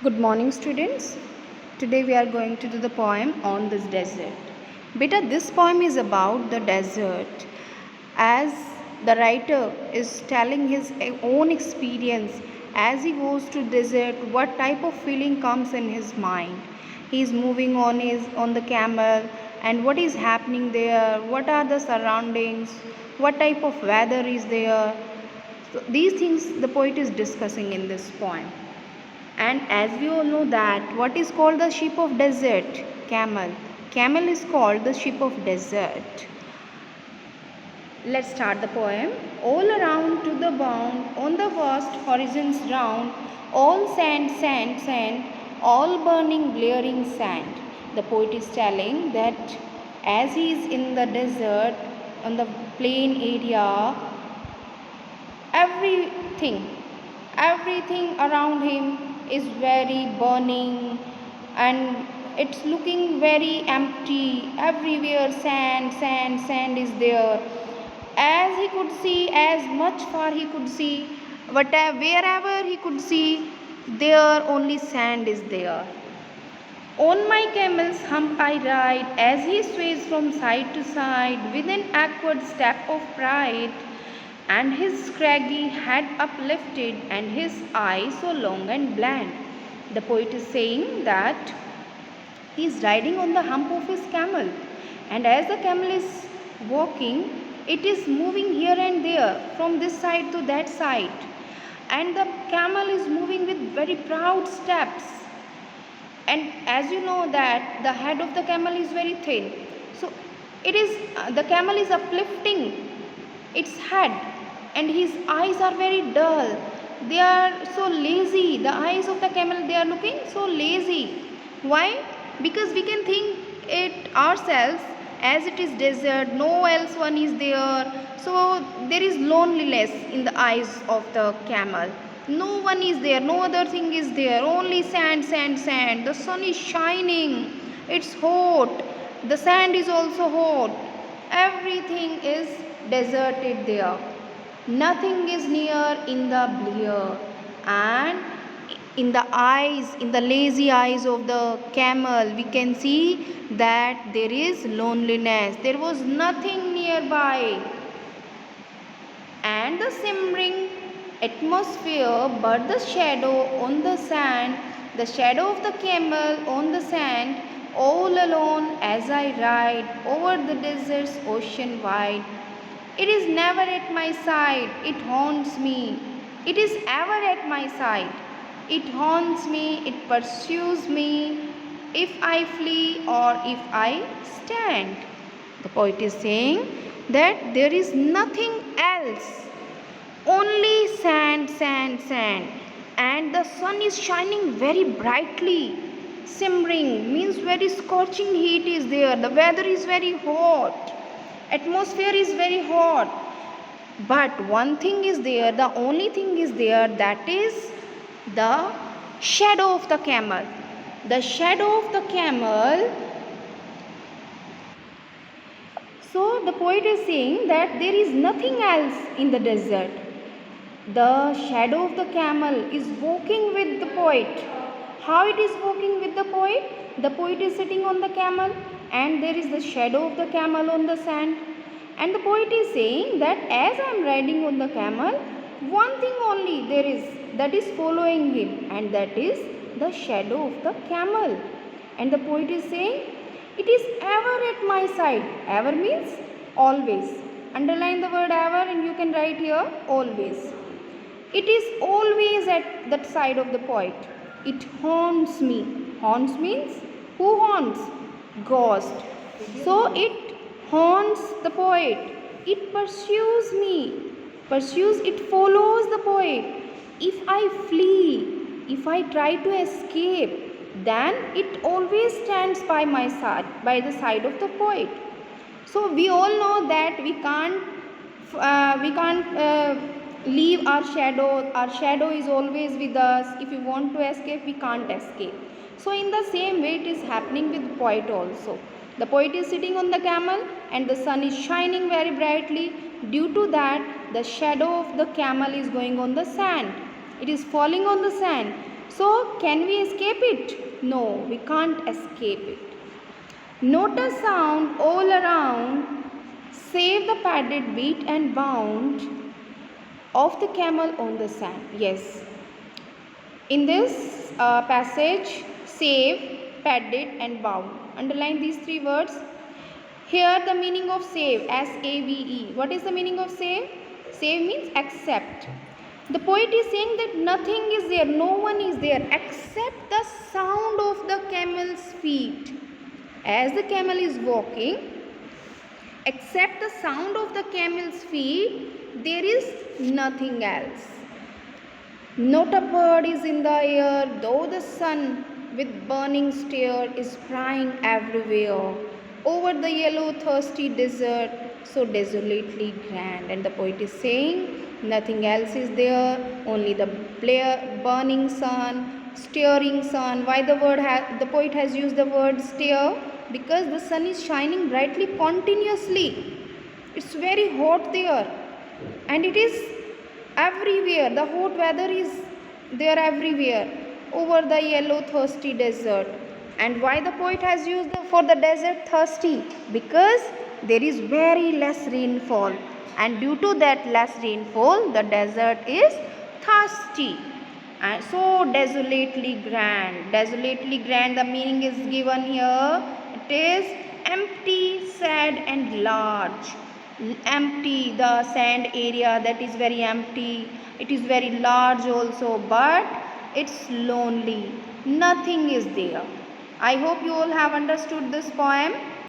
Good morning, students. Today we are going to do the poem on this desert. Beta, this poem is about the desert. As the writer is telling his own experience as he goes to desert, what type of feeling comes in his mind. He is moving on the camel, and what is happening there, what are the surroundings, what type of weather is there. So these things the poet is discussing in this poem. And as we all know that what is called the sheep of desert? Camel. Camel is called the sheep of desert. Let's start the poem. All around to the bound, on the vast horizons round, all sand, sand, sand, all burning, glaring sand. The poet is telling that as he is in the desert, on the plain area, everything everything around him is very burning, and it's looking very empty. Everywhere sand, sand, sand is there. As he could see, as much far he could see, whatever, wherever he could see, there only sand is there. On my camel's hump I ride, as he sways from side to side with an awkward step of pride, and his scraggy head uplifted, and his eye so long and bland. The poet is saying that he is riding on the hump of his camel, and as the camel is walking, it is moving here and there from this side to that side, and the camel is moving with very proud steps. And as you know that the head of the camel is very thin, so it is the camel is uplifting its head, and his eyes are very dull. They are so lazy. The eyes of the camel, they are looking so lazy. Why? Because we can think it ourselves, as it is desert, no else one is there, so there is loneliness in the eyes of the camel. No one is there, no other thing is there, only sand, sand, sand. The sun is shining, it's hot, the sand is also hot, everything is deserted there. Nothing is near in the blear, and in the eyes, in the lazy eyes of the camel, we can see that there is loneliness. There was nothing nearby, and the simmering atmosphere, but the shadow on the sand, the shadow of the camel on the sand, all alone as I ride over the desert's ocean wide. It is never at my side, it haunts me. It is ever at my side. It haunts me, it pursues me, if I flee or if I stand. The poet is saying that there is nothing else, only sand, sand, sand, and the sun is shining very brightly. Simmering means very scorching heat is there. The weather is very hot. Atmosphere is very hot. But one thing is there, the only thing is there, that is the shadow of the camel. The shadow of the camel. So the poet is saying that there is nothing else in the desert. The shadow of the camel is walking with the poet. How it is walking with the poet? The poet is sitting on the camel, and there is the shadow of the camel on the sand. And the poet is saying that as I am riding on the camel, one thing only there is that is following him, and that is the shadow of the camel. And the poet is saying, it is ever at my side. Ever means always. Underline the word ever, and you can write here always. It is always at that side of the poet. It haunts me. Haunts means who haunts? Ghost. So it haunts the poet. It pursues me. Pursues, it follows the poet. If I flee, if I try to escape, then it always stands by my side, by the side of the poet. So we all know that we can't leave our shadow. Our shadow is always with us. If we want to escape, we can't escape. So in the same way it is happening with the poet also. The poet is sitting on the camel, and the sun is shining very brightly. Due to that, the shadow of the camel is going on the sand. It is falling on the sand. So can we escape it? No, we can't escape it. Note a sound all around, save the padded beat and bound of the camel on the sand. Yes, in this passage, save, padded and bound. Underline these three words. Here the meaning of save, S-A-V-E. What is the meaning of save? Save means accept. The poet is saying that nothing is there, no one is there except the sound of the camel's feet. As the camel is walking, except the sound of the camel's feet, there is nothing else. Not a bird is in the air, though the sun with burning stare is prying everywhere over the yellow thirsty desert, so desolately grand. And the poet is saying nothing else is there, only the burning sun, staring sun. Why the poet has used the word stare? Because the sun is shining brightly continuously. It's very hot there, and it is everywhere. The hot weather is there everywhere over the yellow thirsty desert. And why the poet has used for the desert thirsty? Because there is very less rainfall, and due to that less rainfall the desert is thirsty. And so desolately grand, the meaning is given here. It is empty, sad and large. Empty, the sand area, that is very empty. It is very large also, but it's lonely. Nothing is there. I hope you all have understood this poem.